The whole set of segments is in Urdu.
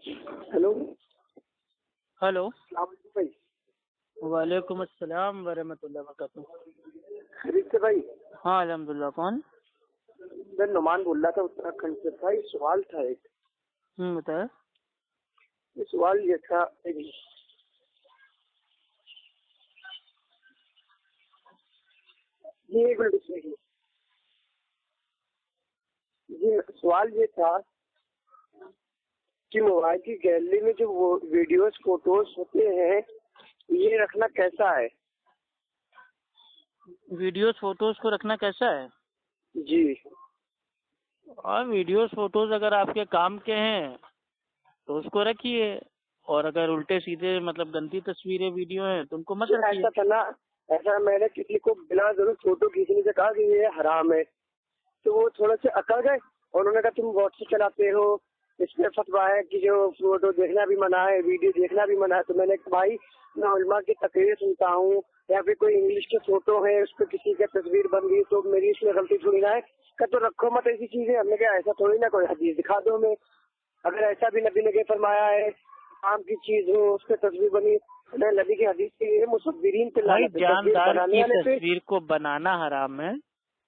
ہلو ہلو، السلام علیکم بھائی. وعلیکم السلام ورحمۃ اللہ وبرکاتہ. خرید سے بھائی ہاں الحمد للہ. کون؟ میں نعمان بول رہا تھا اتراکھنڈ سے. بھائی سوال تھا ایک. بتائیں. یہ سوال یہ تھا جی ایک منٹ دیکھیے. جی سوال یہ تھا کہ موبائل کی گیلری میں جو وہ ویڈیوز فوٹوز ہوتے ہیں یہ رکھنا کیسا ہے؟ ویڈیوز فوٹوز کو رکھنا کیسا ہے؟ جی اور ویڈیوز فوٹوز اگر آپ کے کام کے ہیں تو اس کو رکھیے، اور اگر الٹے سیدھے مطلب گندی تصویریں ویڈیو ہیں تو ان کو مت رکھیے. ایسا تھا نا، ایسا میں نے کسی کو بلا ضرور فوٹو کھینچنے سے کہا کہ یہ حرام ہے، تو وہ تھوڑا سے اکڑ گئے اور انہوں نے کہا تم واٹس ایپ چلاتے ہو، اس میں فتویٰ ہے کہ جو فوٹو دیکھنا بھی منع ہے، ویڈیو دیکھنا بھی منع ہے. تو میں نے کہا بھائی میں علماء کی تقریر سنتا ہوں، یا پھر کوئی انگلش کے فوٹو ہے اس پہ کسی کی تصویر بن گئی تو میری اس میں غلطی تھوڑی نہ ہے کہ تو رکھو مت ایسی چیزیں. ہم نے کہا ایسا تھوڑی نہ، کوئی حدیث دکھا دو ہمیں. اگر ایسا بھی نبی نے کہ فرمایا ہے کام کی چیز ہو اس پہ تصویر بنی، نبی کی حدیث کے لیے مصورین پہ بھائی لعنت ہے، تصویر جاندار بنانے کی والے پہ. تصویر کو بنانا حرام ہے،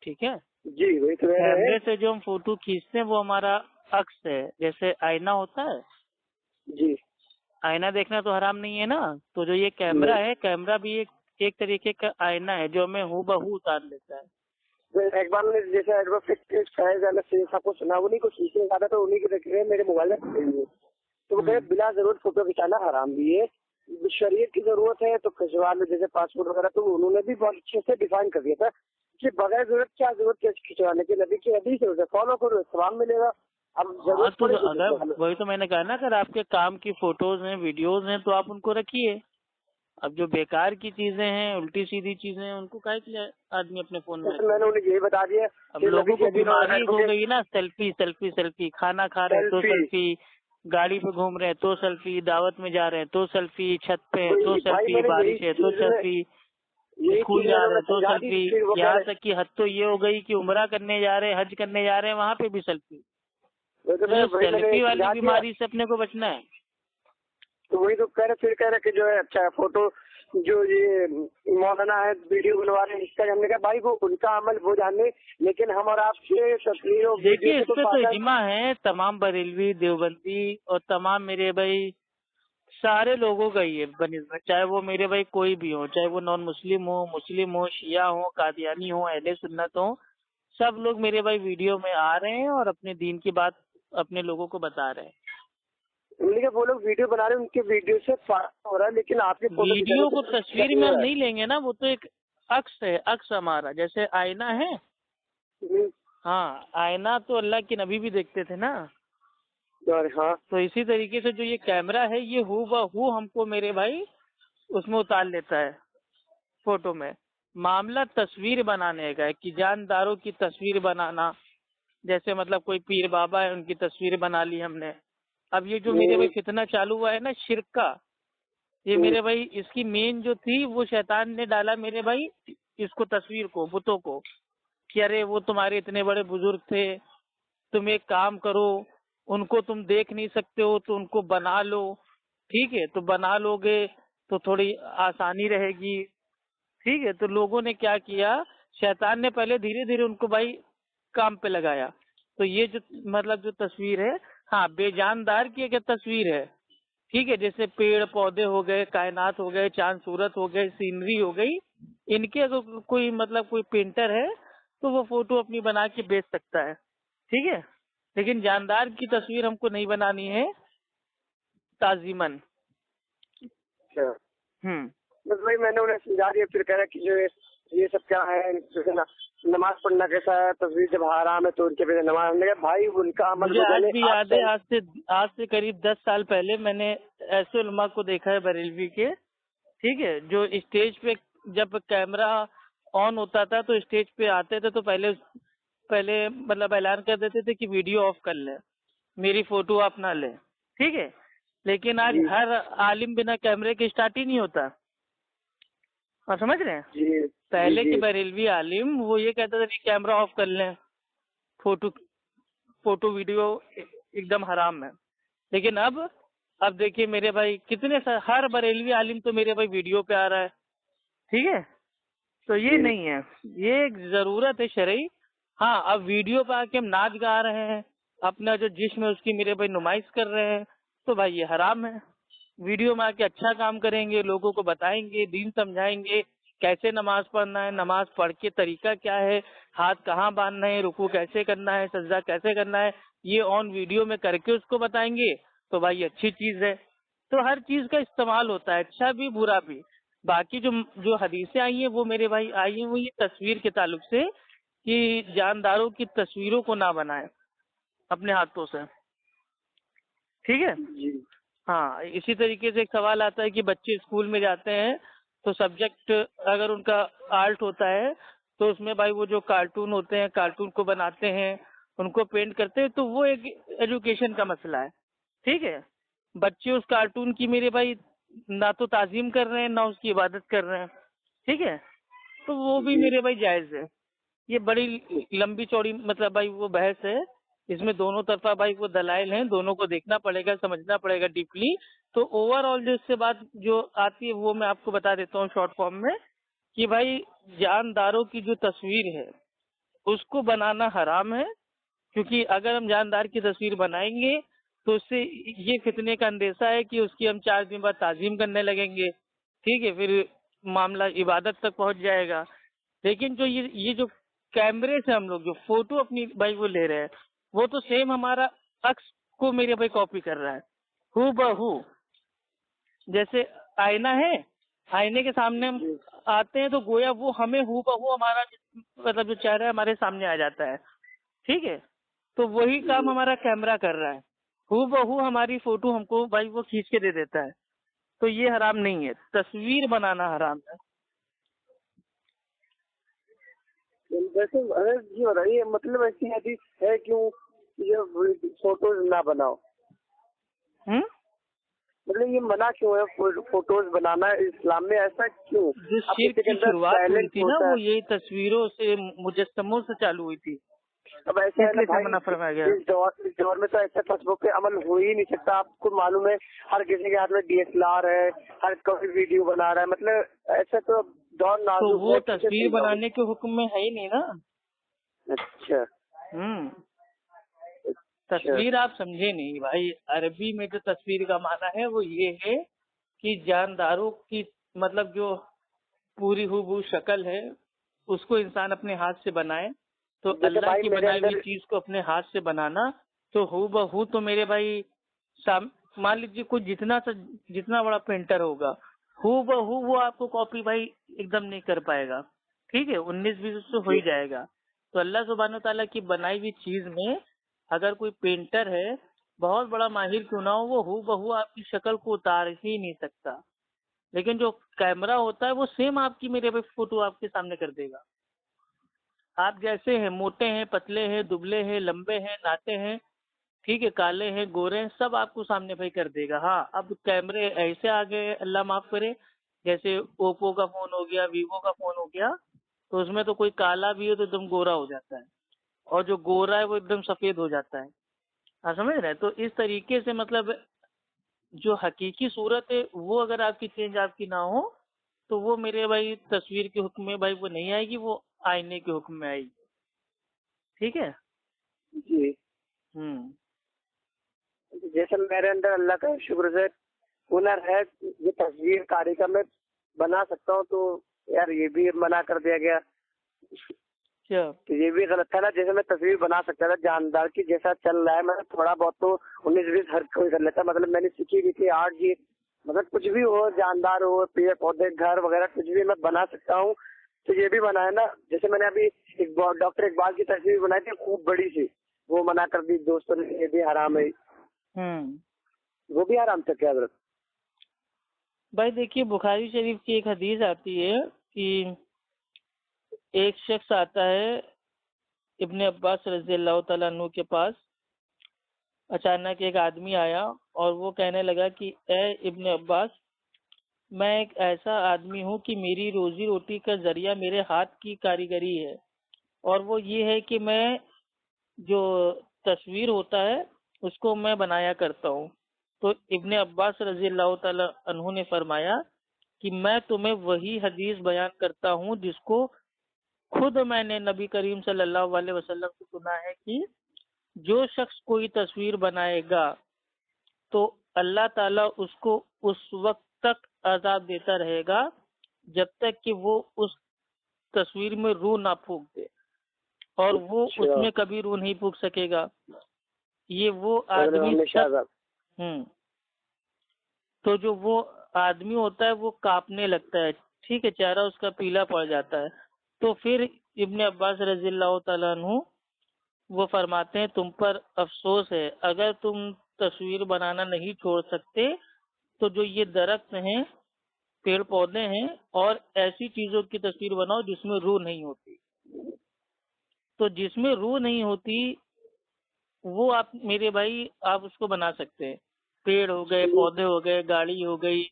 ٹھیک ہے. جی وہی تو کیمرے سے جو ہم فوٹو کھینچتے ہیں وہ ہمارا عکس ہے، جیسے آئینہ ہوتا ہے. جی آئینہ دیکھنا تو حرام نہیں ہے نا. تو جو یہ کیمرہ ہے، کیمرہ بھی ایک طریقے کا آئینہ ہے جو ہمیں ہو بہو اتار لیتا ہے. ایک بار میں نے جیسے صاحب کو سنا، انہیں کو کھینچنے کا تھا تو انہیں کے دیکھ رہے میرے موبائل میں پکڑے ہوئے تو وہ کہے بلا ضرورت فوٹو کھینچانا حرام بھی ہے، شریعت کی ضرورت ہے تو کھنچوا لو جیسے پاسپورٹ وغیرہ. تو انہوں نے بھی بہت اچھے سے ڈیفائن کر دیا تھا کہ بغیر ضرورت کیا ضرورت کیا کھنچوانے کی، نبی کی حدیث ہے فالو کرو ثواب ملے گا. اب ضرورت تو پڑے گی اگر وہی تو میں نے کہا نا، اگر آپ کے کام کی فوٹوز ہیں ویڈیوز ہیں تو آپ ان کو رکھیے. اب جو بیکار کی چیزیں ہیں، الٹی سیدھی چیزیں ہیں، ان کو کاہے کے لیے آدمی اپنے فون میں میں نے انہیں یہی بتا دیا. اب لوگوں کو بیماری ہو گئی نا، سیلفی سیلفی سیلفی، کھانا کھا رہے ہیں تو سیلفی، گاڑی پہ گھوم رہے ہیں تو سیلفی، دعوت میں جا رہے ہیں تو سیلفی، چھت پہ ہیں تو سیلفی، بارش ہے تو سیلفی، اسکول جا رہے ہیں تو سیلفی. یہاں تک کہ حد تو یہ ہو گئی کہ عمرہ کرنے جا رہے ہیں، حج کرنے جا رہے ہیں، وہاں پہ بھی سیلفی. سیلفی والی بیماری سے اپنے کو بچنا ہے. تو وہی تو کہہ رہے کہ جو ہے اچھا فوٹو جو یہ مولانا ہے ویڈیو بنوا رہے ہیں اس کا، ہم نے کہا بھائی وہ ان کا عمل وہ جانے، لیکن ہم اور آپ کے تصویر اور دیکھیے اس پہ تو اجماع ہے تمام بریلوی دیوبندی اور تمام میرے بھائی سارے لوگوں کا ہی ہے بنسبت، چاہے وہ میرے بھائی کوئی بھی ہو، چاہے وہ نان مسلم ہو، شیعہ ہو، قادیانی ہو، اہل سنت ہو، سب لوگ میرے بھائی ویڈیو میں آ رہے ہیں اور اپنے دین کی بات اپنے لوگوں کو بتا رہے ہیں. وہ لوگ ویڈیو بنا رہے ہیں، ان کے ویڈیو سے فارغ ہو رہا ہے، لیکن آپ کے ویڈیو کو تصویر میں ہم نہیں لیں گے نا، وہ تو ایک عکس ہے، عکس ہمارا جیسے آئینہ ہے. ہاں آئینہ تو اللہ کے نبی بھی دیکھتے تھے نا. ہاں تو اسی طریقے سے جو یہ کیمرہ ہے یہ ہو بہو ہم کو میرے بھائی اس میں اتار لیتا ہے فوٹو میں. معاملہ تصویر بنانے کا ہے کہ جانداروں کی تصویر بنانا، جیسے مطلب کوئی پیر بابا ہے ان کی تصویر بنا لی ہم نے. اب یہ جو میرے بھائی فتنہ چالو ہوا ہے نا شرک کا، یہ میرے بھائی اس کی مین جو تھی وہ شیطان نے ڈالا میرے بھائی اس کو، تصویر کو، بتوں کو، کہ ارے وہ تمہارے اتنے بڑے بزرگ تھے، تم ایک کام کرو ان کو تم دیکھ نہیں سکتے ہو تو ان کو بنا لو. ٹھیک ہے تو بنا لو گے تو تھوڑی آسانی رہے گی. ٹھیک ہے تو لوگوں نے کیا کیا، شیطان نے پہلے دھیرے دھیرے ان کو بھائی کام پہ لگایا. تو یہ جو مطلب جو تصویر ہے، ہاں بے جاندار کی ایک تصویر ہے، ٹھیک ہے، جیسے پیڑ پودے ہو گئے، کائنات ہو گئے، چاند سورت ہو گئے، سینری ہو گئی، ان کے اگر کوئی مطلب کوئی پینٹر ہے تو وہ فوٹو اپنی بنا کے بیچ سکتا ہے. ٹھیک ہے لیکن جاندار کی تصویر ہم کو نہیں بنانی ہے تعظیمن. بس بھائی میں نے انہیں سمجھا دیا. پھر کہہ رہا کہ جو یہ سب کیا ہے، نماز پڑھنا کیسا ہے، تصویر جب حرام ہے تو ان کے پیچھے نماز. نے کہا بھائی ان کا عمل مجھے آج بھی یاد ہے، آج سے قریب 10 سال پہلے میں نے ایسے علماء کو دیکھا ہے بریلوی کے، ٹھیک ہے، جو اسٹیج پہ جب کیمرہ آن ہوتا تھا تو اسٹیج پہ آتے تھے تو پہلے مطلب اعلان کر دیتے تھے کہ ویڈیو آف کر لیں، میری فوٹو آپ نہ لیں. ٹھیک ہے لیکن آج ہر عالم بنا کیمرے کے اسٹارٹ ہی نہیں ہوتا. آپ سمجھ رہے ہیں؟ پہلے کے بریلوی عالم وہ یہ کہتا تھا کہ کیمرہ آف کر لیں، فوٹو ویڈیو ایک دم حرام ہے. لیکن اب اب دیکھیے میرے بھائی کتنے ہر بریلوی عالم تو میرے بھائی ویڈیو پہ آ رہا ہے، ٹھیک ہے، تو یہ نہیں ہے، یہ ایک ضرورت ہے شرعی. ہاں اب ویڈیو پہ آ کے ہم ناچ گا رہے ہیں، اپنا جو جسم ہے اس کی میرے بھائی نمائش کر رہے ہیں، تو بھائی یہ حرام ہے. ویڈیو میں آ کے اچھا کام کریں گے، لوگوں کو بتائیں گے، دین سمجھائیں گے، کیسے نماز پڑھنا ہے، نماز پڑھ کے طریقہ کیا ہے، ہاتھ کہاں باندھنا ہے، رکوع کیسے کرنا ہے، سجدہ کیسے کرنا ہے، یہ آن ویڈیو میں کر کے اس کو بتائیں گے تو بھائی اچھی چیز ہے. تو ہر چیز کا استعمال ہوتا ہے، اچھا بھی برا بھی. باقی جو حدیثیں آئی ہیں وہ میرے بھائی آئی ہیں وہ یہ تصویر کے تعلق سے کہ جانداروں کی تصویروں کو نہ بنائیں اپنے ہاتھوں سے، ٹھیک ہے. جی ہاں اسی طریقے سے ایک سوال آتا ہے کہ بچے اسکول میں جاتے ہیں تو سبجیکٹ اگر ان کا آرٹ ہوتا ہے تو اس میں بھائی وہ جو کارٹون ہوتے ہیں کارٹون کو بناتے ہیں، ان کو پینٹ کرتے ہیں، تو وہ ایک ایجوکیشن کا مسئلہ ہے، ٹھیک ہے. بچے اس کارٹون کی میرے بھائی نہ تو تعظیم کر رہے ہیں نہ اس کی عبادت کر رہے ہیں، ٹھیک ہے، تو وہ بھی میرے بھائی جائز ہے. یہ بڑی لمبی چوڑی مطلب بھائی وہ بحث ہے، اس میں دونوں طرفہ بھائی وہ دلائل ہیں، دونوں کو دیکھنا پڑے گا، سمجھنا پڑے گا ڈیپلی. تو اوور آل جو اس سے بات جو آتی ہے وہ میں آپ کو بتا دیتا ہوں شارٹ فارم میں کہ بھائی جانداروں کی جو تصویر ہے اس کو بنانا حرام ہے، کیونکہ اگر ہم جاندار کی تصویر بنائیں گے تو اس سے یہ فتنے کا اندیشہ ہے کہ اس کی ہم 4 دن بعد تعظیم کرنے لگیں گے، ٹھیک ہے، پھر معاملہ عبادت تک پہنچ جائے گا. لیکن جو یہ جو کیمرے سے ہم لوگ جو فوٹو اپنی بھائی وہ لے رہے ہیں وہ تو سیم ہمارا عکس کو میرے بھائی کاپی کر رہا ہے ہو بہو. جیسے آئینہ ہے، آئینے کے سامنے ہم آتے ہیں تو گویا وہ ہمیں ہو بہو ہمارا مطلب جو چہرہ ہے ہمارے سامنے آ جاتا ہے، ٹھیک ہے. تو وہی کام ہمارا کیمرہ کر رہا ہے، ہو بہو ہماری فوٹو ہم کو بھائی وہ کھینچ کے دے دیتا ہے. تو یہ حرام نہیں ہے، تصویر بنانا حرام ہے. ویسے یہ بتائیے مطلب ایسی حدیث ہے کیوں یہ فوٹوز نہ بناؤ؟ مطلب یہ منع کیوں ہے فوٹوز بنانا اسلام میں، ایسا کیوں؟ جو شرک کی شروعات ہوئی تھی نا وہ یہی تصویروں سے مجسموں سے چالو ہوئی تھی، اب ایسا ہے نا بھائی منع فرمایا گیا. اس دور میں تو ایسا فیسبک پہ عمل ہو ہی نہیں سکتا. آپ کو معلوم ہے ہر کسی کے ہاتھ میں DSLR ہے، ہر کوئی ویڈیو بنا رہا ہے، مطلب ایسا تو دور تو نازک وہ ہے. تصویر بنانے کے حکم میں ہے ہی نہیں نا. اچھا تصویر آپ سمجھے نہیں بھائی، عربی میں جو تصویر کا معنی ہے وہ یہ ہے کہ جانداروں کی مطلب جو پوری ہو شکل ہے اس کو انسان اپنے ہاتھ سے بنائے. تو اللہ کی بنائی ہوئی چیز کو اپنے ہاتھ سے بنانا تو ہو بہو تو میرے بھائی مان لیجیے کوئی جتنا بڑا پینٹر ہوگا ہو بہو وہ آپ کو کاپی بھائی ایک دم نہیں کر پائے گا، ٹھیک ہے، 19-20 سے ہو ہی جائے گا. تو اللہ سبحانہ تعالیٰ کی بنائی ہوئی چیز میں اگر کوئی پینٹر ہے بہت بڑا ماہر کیوں نہ ہو وہ ہو بہو آپ کی شکل کو اتار ہی نہیں سکتا. لیکن جو کیمرہ ہوتا ہے وہ سیم آپ کی میرے بھائی فوٹو آپ کے سامنے کر دے گا. آپ جیسے ہیں، موٹے ہیں، پتلے ہیں، دبلے ہیں، لمبے ہیں، ناٹے ہیں، ٹھیک ہے، کالے ہیں، گورے ہیں، سب آپ کو سامنے بھائی کر دے گا. ہاں اب کیمرے ایسے آ گئے اللہ معاف کرے، جیسے اوپو کا فون ہو گیا، ویوو کا فون ہو گیا، تو اس میں تو کوئی کالا بھی ہو تو ایک دم گورا ہو جاتا ہے اور جو گورا ہے وہ ایک دم سفید ہو جاتا ہے. آپ سمجھ رہے ہیں؟ تو اس طریقے سے مطلب جو حقیقی صورت ہے وہ اگر آپ کی چینج آپ کی نہ ہو تو وہ میرے بھائی تصویر کے حکم میں بھائی وہ نہیں آئے گی، وہ آئینے کے حکم میں آئے گی. ٹھیک ہے جی. جیسے میرے اندر اللہ کا شکر سے ہنر ہے، یہ تصویر کاری کا میں بنا سکتا ہوں، تو یار یہ بھی منع کر دیا گیا. تو یہ بھی غلط تھا نا. جیسے میں تصویر بنا سکتا تھا جاندار کی، جیسا چل رہا ہے میں تھوڑا بہت تو 19-20 ہر کوئی کر لیتا. مطلب میں نے سیکھی بھی تھی آرٹ جی، مطلب کچھ بھی ہو، جاندار ہو، پیڑ پودے، گھر وغیرہ کچھ بھی میں بنا سکتا ہوں. تو یہ بھی بنا ہے نا. جیسے میں نے ابھی ڈاکٹر اقبال کی تصویر بنائی تھی خوب بڑی سی، وہ منع کر دی دوستوں نے، یہ بھی حرام ہے. وہ بھی حرام تھا کیا حضرت؟ بھائی دیکھیے بخاری شریف کی ایک حدیث آتی ہے کہ ایک شخص آتا ہے ابن عباس رضی اللہ تعالیٰ عنہ کے پاس. اچانک ایک آدمی آیا اور وہ کہنے لگا کہ اے ابن عباس، میں ایک ایسا آدمی ہوں کہ میری روزی روٹی کا ذریعہ میرے ہاتھ کی کاریگری ہے، اور وہ یہ ہے کہ میں جو تصویر ہوتا ہے اس کو میں بنایا کرتا ہوں. تو ابن عباس رضی اللہ تعالی عنہ نے فرمایا کہ میں تمہیں وہی حدیث بیان کرتا ہوں جس کو خود میں نے نبی کریم صلی اللہ علیہ وسلم سے سنا ہے کہ جو شخص کوئی تصویر بنائے گا تو اللہ تعالیٰ اس کو اس وقت تک عذاب دیتا رہے گا جب تک کہ وہ اس تصویر میں روح نہ پھونک دے، اور وہ اس میں کبھی روح نہیں پھونک سکے گا۔ یہ وہ آدمی تو جو وہ آدمی ہوتا ہے وہ کانپنے لگتا ہے، ٹھیک ہے، چہرہ اس کا پیلا پڑ جاتا ہے۔ تو پھر ابن عباس رضی اللہ تعالیٰ عنہ وہ فرماتے ہیں تم پر افسوس ہے، اگر تم تصویر بنانا نہیں چھوڑ سکتے تو جو یہ درخت ہیں، پیڑ پودے ہیں، اور ایسی چیزوں کی تصویر بناؤ جس میں روح نہیں ہوتی۔ تو جس میں روح نہیں ہوتی وہ آپ میرے بھائی آپ اس کو بنا سکتے ہیں، پیڑ ہو گئے، پودے ہو گئے، گاڑی ہو گئی،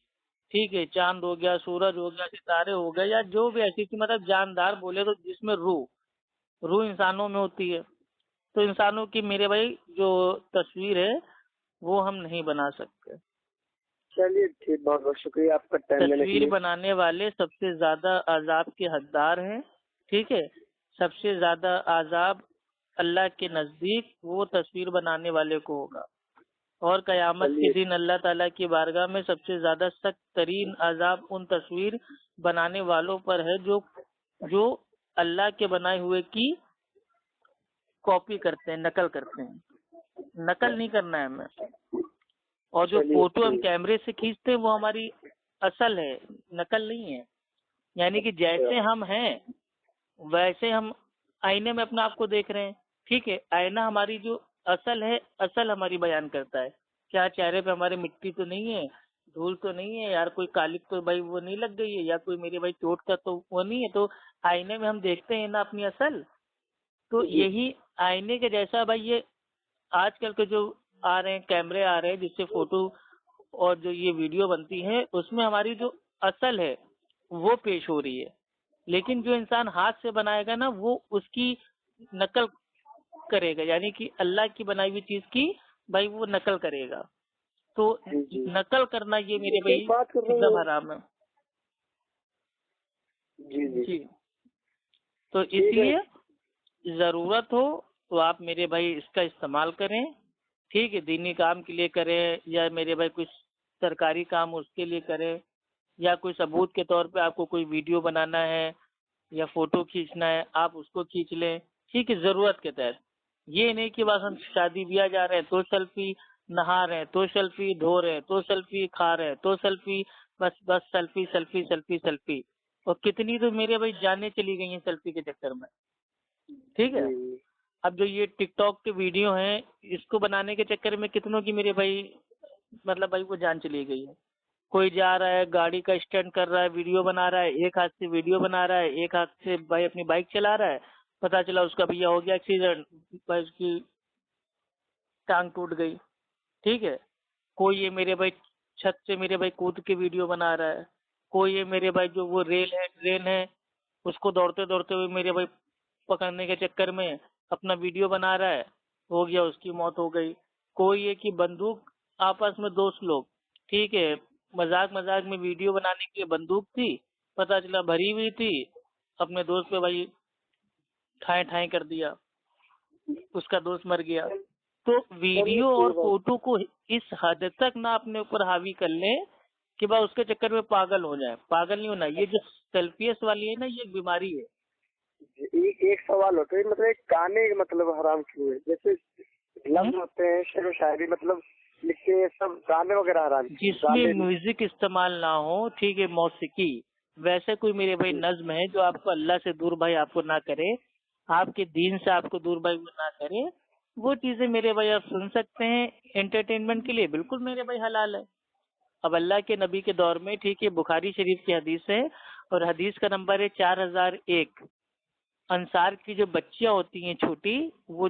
ٹھیک ہے، چاند ہو گیا، سورج ہو گیا، ستارے ہو گئے، یا جو بھی ایسی مطلب جاندار بولے تو جس میں روح انسانوں میں ہوتی ہے۔ تو انسانوں کی میرے بھائی جو تصویر ہے وہ ہم نہیں بنا سکتے۔ چلیے ٹھیک، بہت بہت شکریہ آپ کا ٹائم دینے کے لیے۔ تصویر بنانے والے سب سے زیادہ عذاب کے حقدار ہیں، ٹھیک ہے، سب سے زیادہ عذاب اللہ کے نزدیک وہ تصویر بنانے والے کو ہوگا، اور قیامت کے دن اللہ تعالیٰ کی بارگاہ میں سب سے زیادہ سخت ترین عذاب ان تصویر بنانے والوں پر ہے جو اللہ کے بنائے ہوئے کی کاپی کرتے ہیں، نقل کرتے ہیں۔ نقل نہیں کرنا ہے ہمیں، اور جو فوٹو ہم کیمرے سے کھینچتے ہیں وہ ہماری اصل ہے، نقل نہیں ہے۔ یعنی کہ جیسے ہم ہیں ویسے ہم آئینے میں اپنا آپ کو دیکھ رہے ہیں، ٹھیک ہے، آئینہ ہماری جو اصل ہے، اصل ہماری بیان کرتا ہے، کیا چہرے پہ ہمارے مٹی تو نہیں ہے، دھول تو نہیں ہے، یار کوئی کالک تو بھائی وہ نہیں لگ گئی ہے، یا کوئی میرے بھائی چوٹ کا تو وہ نہیں ہے۔ تو آئینے میں ہم دیکھتے ہیں نا اپنی اصل، تو یہی آئینے کے جیسا بھائی یہ آج کل کے جو آ رہے ہیں کیمرے آ رہے ہیں جس سے فوٹو اور جو یہ ویڈیو بنتی ہے اس میں ہماری جو اصل ہے وہ پیش ہو رہی ہے، لیکن جو انسان ہاتھ سے بنائے گا نا وہ اس کی نقل کرے گا، یعنی کہ اللہ کی بنائی ہوئی چیز کی بھائی وہ نقل کرے گا۔ تو نقل کرنا یہ میرے بھائی ایک دم حرام ہے۔ جی تو اس لیے ضرورت ہو تو آپ میرے بھائی اس کا استعمال کریں، ٹھیک ہے، دینی کام کے لیے کریں، یا میرے بھائی کچھ سرکاری کام اس کے لیے کریں، یا کوئی ثبوت کے طور پہ آپ کو کوئی ویڈیو بنانا ہے یا فوٹو کھینچنا ہے آپ اس کو کھینچ لیں، ٹھیک ہے، ضرورت کے تحت۔ یہ نہیں کہ بس ہم شادی بیاہ جا رہے ہیں تو سیلفی، نہا رہے ہیں تو سیلفی، دھو رہے ہیں تو سیلفی، کھا رہے ہیں تو سیلفی، بس سیلفی سیلفی سیلفی سیلفی، اور کتنی تو میرے بھائی جانیں چلی گئی ہیں سیلفی کے چکر میں، ٹھیک ہے۔ اب جو یہ ٹک ٹاک کے ویڈیو ہیں اس کو بنانے کے چکر میں کتنوں کی میرے بھائی مطلب بھائی وہ جان چلی گئی ہے۔ کوئی جا رہا ہے گاڑی کا اسٹینڈ کر رہا ہے، ویڈیو بنا رہا ہے، ایک ہاتھ سے ویڈیو بنا رہا ہے، ایک ہاتھ سے بھائی اپنی بائک چلا رہا ہے، پتا چلا اس کا بھیا ہو گیا ایکسیڈنٹ، بھائی اس کی ٹانگ ٹوٹ گئی، ٹھیک ہے۔ کوئی یہ میرے بھائی چھت سے میرے بھائی کود کے ویڈیو بنا رہا ہے، کوئی یہ میرے بھائی جو وہ ریل ہے ٹرین ہے اس کو دوڑتے دوڑتے ہوئے میرے بھائی پکڑنے کے چکر میں اپنا ویڈیو بنا رہا ہے، ہو گیا اس کی موت ہو گئی۔ کوئی یہ کہ بندوق آپس میں دوست لوگ، ٹھیک ہے، مذاق میں ویڈیو بنانے کے لیے بندوق تھی، پتہ چلا بھری ہوئی تھی، اپنے دوست پہ بھائی ٹھائیں کر دیا، اس کا دوست مر گیا۔ تو ویڈیو اور فوٹو کو اس حد تک نہ اپنے اوپر حاوی کر لیں کہ بھائی اس کے چکر میں پاگل ہو جائیں۔ پاگل نہیں ہونا، یہ جو سیلفیس والی ہے نا یہ ایک بیماری ہے۔ ایک سوال ہوتا ہے، مطلب گانے مطلب حرام کیوں ہے؟ جیسے لفظ ہوتے ہیں شعر و شاعری مطلب لکھتے ہیں سب، گانے وغیرہ حرام جس میں میوزک استعمال نہ ہو، ٹھیک ہے، موسیقی، ویسے کوئی میرے بھائی نظم ہے جو آپ کو اللہ سے دور بھائی آپ کو نہ کرے، آپ کے دین سے آپ کو دور بھائی وہ نہ کرے، وہ چیزیں میرے بھائی آپ سن سکتے ہیں انٹرٹینمنٹ کے لیے، بالکل میرے بھائی حلال ہے۔ اب اللہ کے نبی کے دور میں، ٹھیک ہے، بخاری شریف کی حدیث ہے اور حدیث کا نمبر ہے 4001۔ انصار کی جو بچیاں ہوتی ہیں چھوٹی، وہ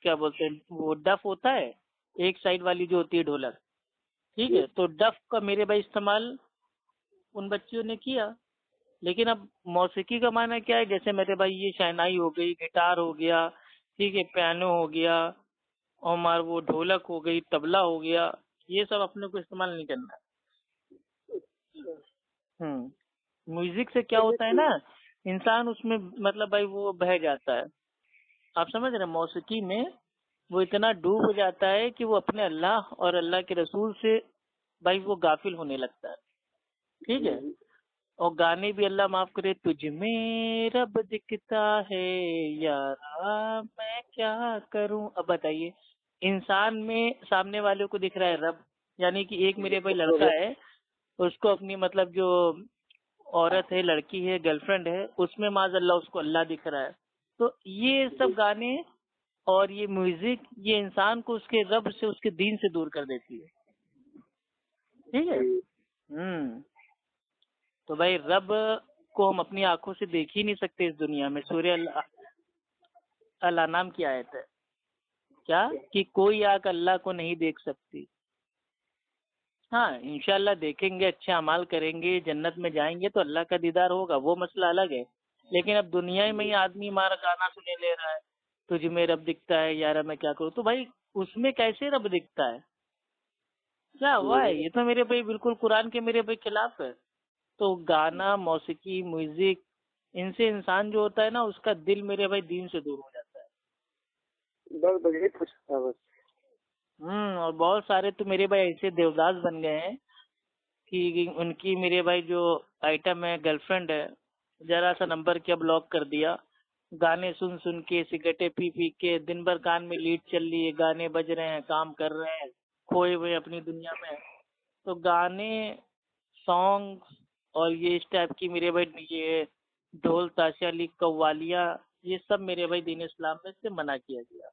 کیا بولتے ہیں وہ ڈف ہوتا ہے ایک سائیڈ والی جو ہوتی ہے ڈھولک، ٹھیک ہے، تو ڈف کا میرے بھائی استعمال ان بچیوں نے کیا۔ لیکن اب موسیقی کا معنی کیا ہے؟ جیسے میرے بھائی یہ شہنائی ہو گئی، گٹار ہو گیا، ٹھیک ہے، پیانو ہو گیا، اور مار وہ ڈھولک ہو گئی، طبلہ ہو گیا، یہ سب اپنے کو استعمال نہیں کرنا ہے۔ میوزک سے کیا ہوتا ہے نا، انسان اس میں مطلب بھائی وہ بہہ جاتا ہے، آپ سمجھ رہے ہیں، موسیقی میں وہ اتنا ڈوب جاتا ہے کہ وہ اپنے اللہ اور اللہ کے رسول سے بھائی وہ غافل ہونے لگتا ہے، ٹھیک ہے۔ اور گانے بھی اللہ معاف کرے، تجھ میں رب دکھتا ہے یارا میں کیا کروں، اب بتائیے انسان میں سامنے والے کو دکھ رہا ہے رب، یعنی کہ ایک میرے بھائی لڑکا ہے، اس کو اپنی مطلب جو عورت ہے، لڑکی ہے، گرل فرینڈ ہے، اس میں معاذ اللہ اس کو اللہ دکھ رہا ہے۔ تو یہ سب گانے اور یہ میوزک یہ انسان کو اس کے رب سے، اس کے دین سے دور کر دیتی ہے، ٹھیک ہے۔ تو بھائی رب کو ہم اپنی آنکھوں سے دیکھ ہی نہیں سکتے اس دنیا میں۔ سورہ الانعام کی آیت ہے کیا کہ کوئی آنکھ اللہ کو نہیں دیکھ سکتی۔ ہاں انشاءاللہ دیکھیں گے، اچھے اعمال کریں گے، جنت میں جائیں گے تو اللہ کا دیدار ہوگا، وہ مسئلہ الگ ہے۔ لیکن اب دنیا میں ہی آدمی ہمارا گانا سنے لے رہا ہے، تجھ میں رب دکھتا ہے یارا میں کیا کروں، تو بھائی اس میں کیسے رب دکھتا ہے، کیا ہوا ہے؟ یہ تو میرے بھائی بالکل قرآن کے میرے بھائی خلاف ہے۔ تو گانا، موسیقی، میوزک، ان سے انسان جو ہوتا ہے نا اس کا دل میرے بھائی دین سے دور ہو جاتا ہے۔ بس اور بہت سارے تو میرے بھائی ایسے دیوداس بن گئے ہیں کہ ان کی میرے بھائی جو آئٹم ہے، گرل فرینڈ ہے، ذرا سا نمبر کیا بلاک کر دیا، گانے سن سن کے، سگریٹیں پی پی کے، دن بھر کان میں لیڈ چل رہی ہے، گانے بج رہے ہیں، کام کر رہے ہیں، کھوئے ہوئے اپنی دنیا میں۔ تو گانے، سانگ اور یہ اس ٹائپ کی میرے بھائی یہ ڈھول تاشا لی قوالیاں، یہ سب میرے بھائی دین اسلام میں سے منع کیا گیا۔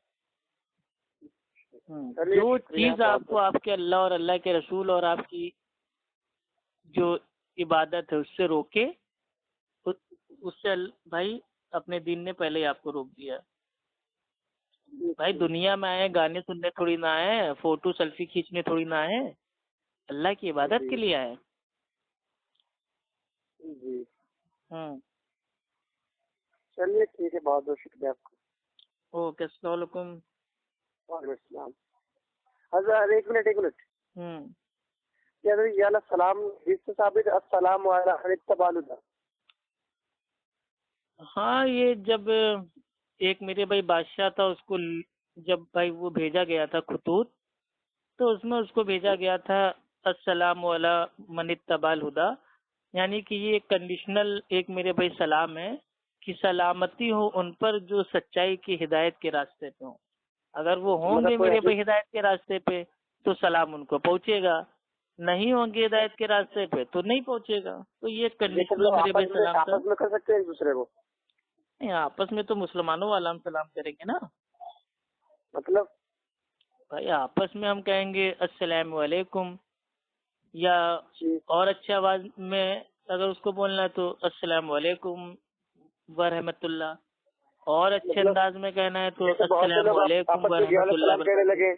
جو چیز آپ کو آپ کے اللہ اور اللہ کے رسول اور آپ کی جو عبادت ہے اس سے روکے، اس سے بھائی اپنے دین نے پہلے ہی آپ کو روک دیا۔ بھائی دنیا میں آئے گانے سننے تھوڑی نہ آئے، فوٹو سیلفی کھینچنے تھوڑی نہ آئے، اللہ کی عبادت کے لیے آئے۔ جی چلیے ٹھیک ہے، بہت بہت شکریہ آپ کا۔ اوکے، السلام علیکم۔ وعلیکم السلام۔ حضرت ایک منٹ یا السلام جس سے ثابت السلام علیکم۔ ہاں یہ جب ایک میرے بھائی بادشاہ تھا، اس کو جب بھائی وہ بھیجا گیا تھا خطوط، تو اس میں اس کو بھیجا گیا تھا السلام علی من اتبع الہدی، یعنی کہ یہ ایک کنڈیشنل ایک میرے بھائی سلام ہے کہ سلامتی ہو ان پر جو سچائی کی ہدایت کے راستے پہ ہوں۔ اگر وہ ہوں گے میرے بھائی ہدایت کے راستے پہ تو سلام ان کو پہنچے گا، نہیں ہوں گے ہدایت کے راستے پہ تو نہیں پہنچے گا۔ تو یہ کنڈیشنل میرے بھائی سلام تھا۔ آپس میں کر سکتے ہیں ایک دوسرے کو؟ آپس میں تو مسلمانوں والا ہم سلام کریں گے نا، مطلب بھائی آپس میں ہم کہیں گے السلام علیکم، یا اور اچھے آواز میں اگر اس کو بولنا ہے تو السلام علیکم ورحمۃ اللہ، اور اچھے انداز میں کہنا ہے تو السلام علیکم ورحمۃ اللہ کہنے لگے،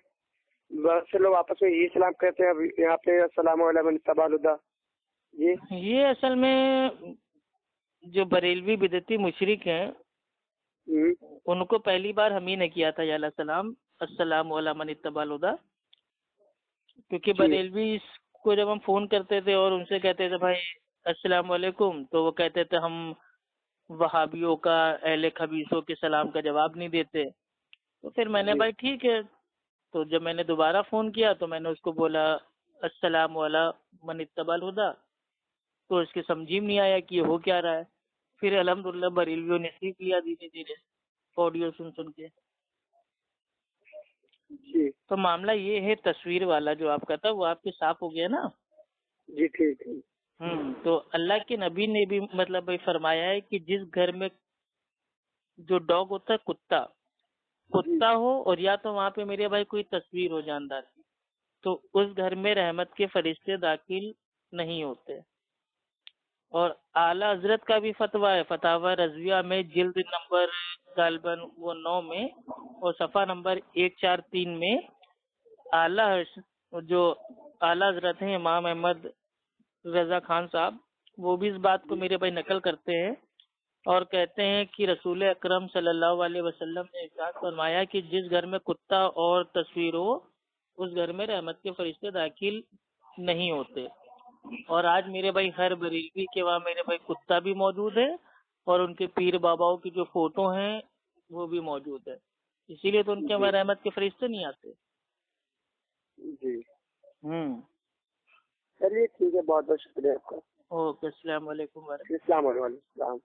بہت سے لوگ آپس میں یہی سلام کہتے ہیں یہاں پہ السلام علیکم من اتبع الہدی۔ یہ اصل میں جو بریلوی بدعتی مشرک ہیں ان کو پہلی بار ہم ہی نے کیا تھا یا السلام علی من اتبع الہدی، کیونکہ بریلوی کو جب ہم فون کرتے تھے اور ان سے کہتے تھے بھائی السلام علیکم، تو وہ کہتے تھے ہم وہابیوں کا، اہل خبیثوں کے سلام کا جواب نہیں دیتے۔ تو پھر میں نے بھائی ٹھیک ہے، تو جب میں نے دوبارہ فون کیا تو میں نے اس کو بولا السلام علی من اتبع الہدی، تو اس کے سمجھ میں نہیں آیا کہ یہ ہو کیا رہا ہے۔ پھر الحمدللہ بریلویوں نے سیکھ لیا دھیرے دھیرے آڈیو سن سن کے۔ تو معاملہ یہ ہے تصویر والا جو آپ کا تھا وہ آپ کے صاف ہو گیا نا؟ جی ٹھیک ہے۔ تو اللہ کے نبی نے بھی مطلب فرمایا ہے کہ جس گھر میں جو ڈاگ ہوتا ہے کتا ہو، اور یا تو وہاں پہ میرے بھائی کوئی تصویر ہو جاندار کی، تو اس گھر میں رحمت کے فرشتے داخل نہیں ہوتے۔ اور اعلیٰ حضرت کا بھی فتویٰ ہے، فتاوی رضویہ میں جلد نمبر غالباً وہ 9 میں اور صفحہ نمبر 143 میں جو اعلیٰ حضرت ہیں امام احمد رضا خان صاحب، وہ بھی اس بات کو میرے بھائی نقل کرتے ہیں اور کہتے ہیں کہ رسول اکرم صلی اللہ علیہ وسلم نے ارشاد فرمایا کہ جس گھر میں کتا اور تصویر ہو اس گھر میں رحمت کے فرشتے داخل نہیں ہوتے. اور آج میرے بھائی ہر بریلوی کے وہاں میرے بھائی کتا بھی موجود ہے اور ان کے پیر باباؤں کی جو فوٹو ہیں وہ بھی موجود ہے, اسی لیے تو ان کے وہاں رحمت کے فرشتے نہیں آتے. جی ہوں چلیے ٹھیک ہے, بہت بہت شکریہ آپ کا. اوکے, السلام علیکم ورحمۃ اللہ. السلام علیکم.